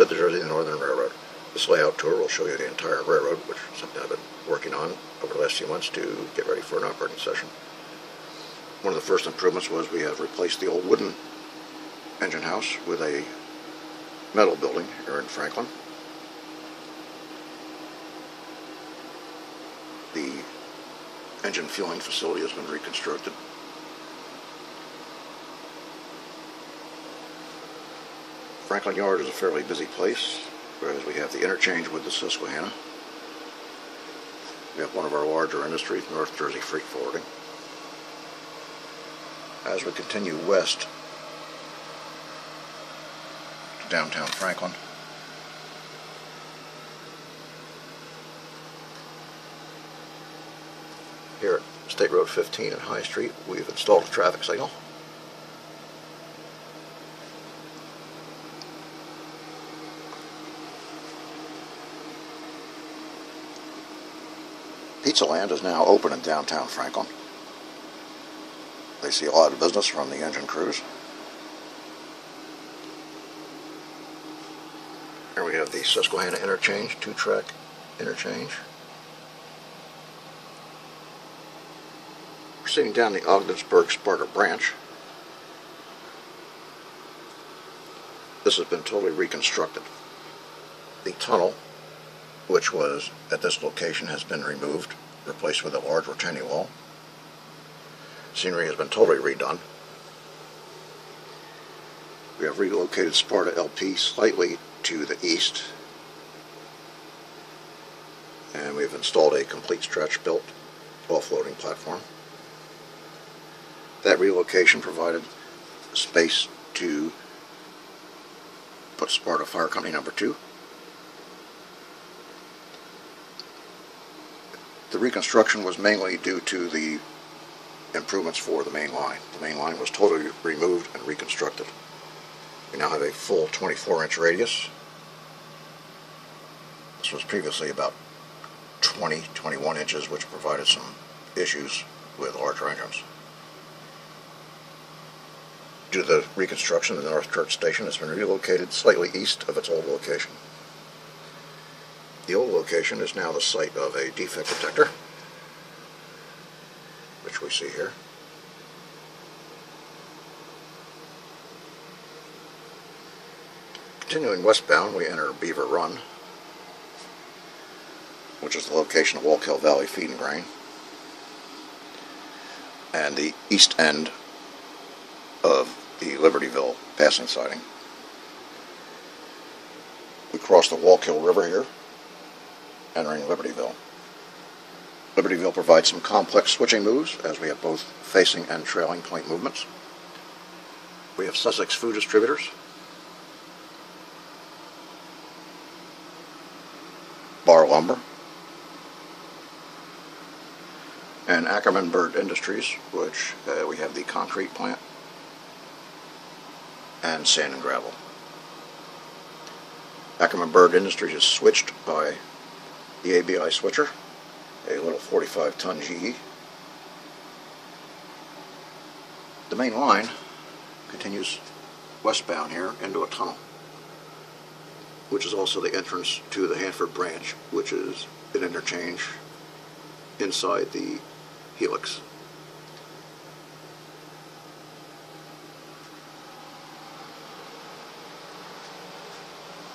the Jersey and Northern Railroad. This layout tour will show you the entire railroad, which is something I've been working on over the last few months to get ready for an operating session. One of the first improvements was we have replaced the old wooden engine house with a metal building here in Franklin. The engine fueling facility has been reconstructed. Franklin Yard is a fairly busy place, whereas we have the interchange with the Susquehanna. We have one of our larger industries, North Jersey Freight Forwarding. As we continue west to downtown Franklin, here at State Road 15 and High Street, we've installed a traffic signal. Pizza Land is now open in downtown Franklin. They see a lot of business from the engine crews. Here we have the Susquehanna interchange, two-track interchange. Proceeding down the Ogdensburg-Sparta branch. This has been totally reconstructed. The tunnel, which was at this location, has been removed, replaced with a large retaining wall. Scenery has been totally redone. We have relocated Sparta LP slightly to the east, and we've installed a complete stretch built offloading platform. That relocation provided space to put Sparta Fire Company number 2. The reconstruction was mainly due to the improvements for the main line. The main line was totally removed and reconstructed. We now have a full 24-inch radius. This was previously about 21 inches, which provided some issues with larger engines. Due to the reconstruction, the North Church Station has been relocated slightly east of its old location. The old location is now the site of a defect detector, which we see here. Continuing westbound, we enter Beaver Run, which is the location of Wallkill Valley Feed and Grain, and the east end of the Libertyville passing siding. We cross the Wallkill River here, entering Libertyville. Libertyville provides some complex switching moves, as we have both facing and trailing point movements. We have Sussex Food Distributors, Bar Lumber, and Ackerman Bird Industries, which we have the concrete plant, and sand and gravel. Ackerman Bird Industries is switched by the ABI switcher, a little 45-ton GE. The main line continues westbound here into a tunnel, which is also the entrance to the Hanford branch, which is an interchange inside the helix.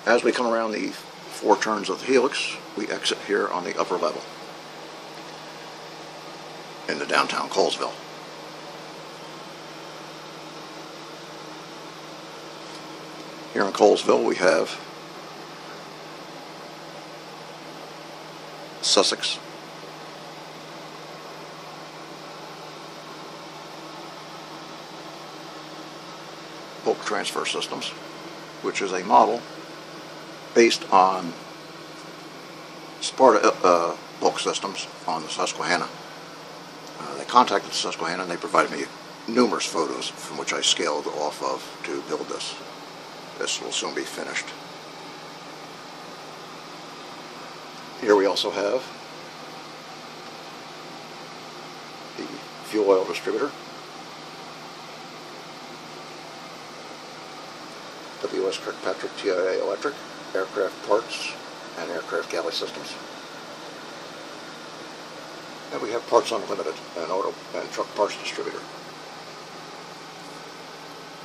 As we come around the 4 turns of the helix, we exit here on the upper level into downtown Kohlsville. Here in Kohlsville we have Sussex, Bulk Transfer Systems, which is a model based on Sparta bulk systems on the Susquehanna. They contacted the Susquehanna and they provided me numerous photos from which I scaled off of to build this. This will soon be finished. Here we also have the fuel oil distributor. The U.S. Kirkpatrick TIA Electric, aircraft parts, and aircraft galley systems. And we have Parts Unlimited, an auto and truck parts distributor.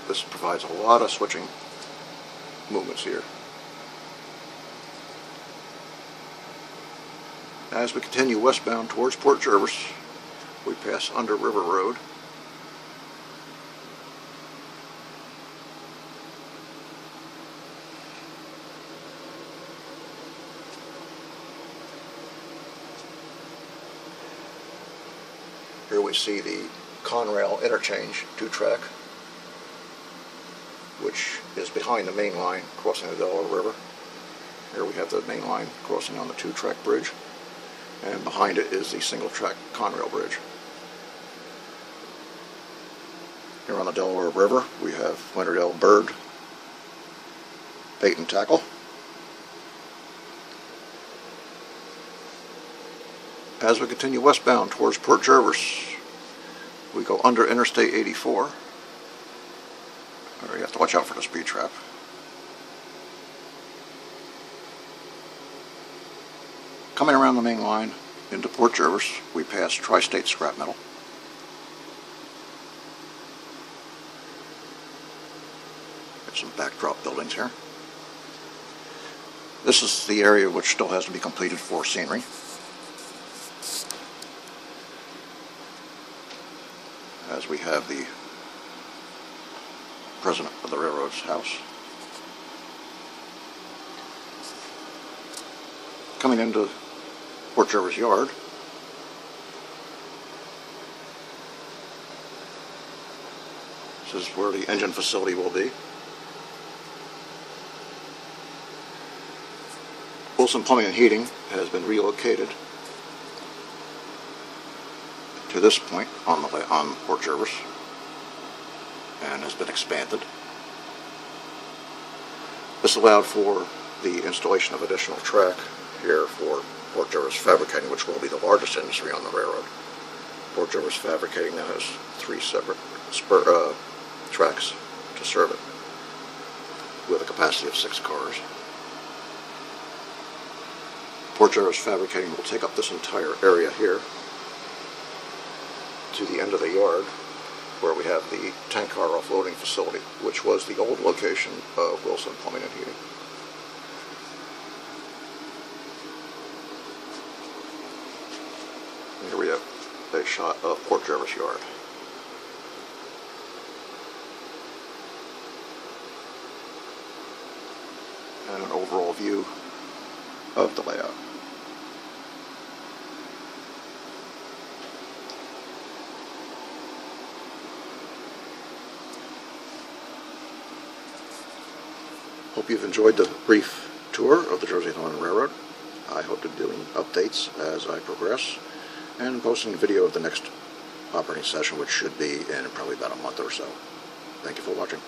This provides a lot of switching movements here. As we continue westbound towards Port Jervis, we pass under River Road. Here we see the Conrail interchange, 2-track, which is behind the main line crossing the Delaware River. Here we have the main line crossing on the 2-track bridge, and behind it is the single-track Conrail bridge. Here on the Delaware River we have Winterdale Bird Bait and Tackle. As we continue westbound towards Port Jervis, we go under Interstate 84. You have to watch out for the speed trap. Coming around the main line into Port Jervis, we pass Tri-State Scrap Metal. There's some backdrop buildings here. This is the area which still has to be completed for scenery. As we have the president of the railroad's house. Coming into Port Jervis Yard, this is where the engine facility will be. Wilson Plumbing and Heating has been relocated to this point on Port Jervis and has been expanded. This allowed for the installation of additional track here for Port Jervis Fabricating, which will be the largest industry on the railroad. Port Jervis Fabricating now has 3 separate tracks to serve it, with a capacity of 6 cars. Port Jervis Fabricating will take up this entire area here to the end of the yard, where we have the tank car offloading facility, which was the old location of Wilson Plumbing and Heating. Here we have a shot of Port Jervis Yard. And an overall view of the layout. Hope you've enjoyed the brief tour of the Jersey Northern Railroad. I hope to be doing updates as I progress and posting a video of the next operating session, which should be in probably about a month or so. Thank you for watching.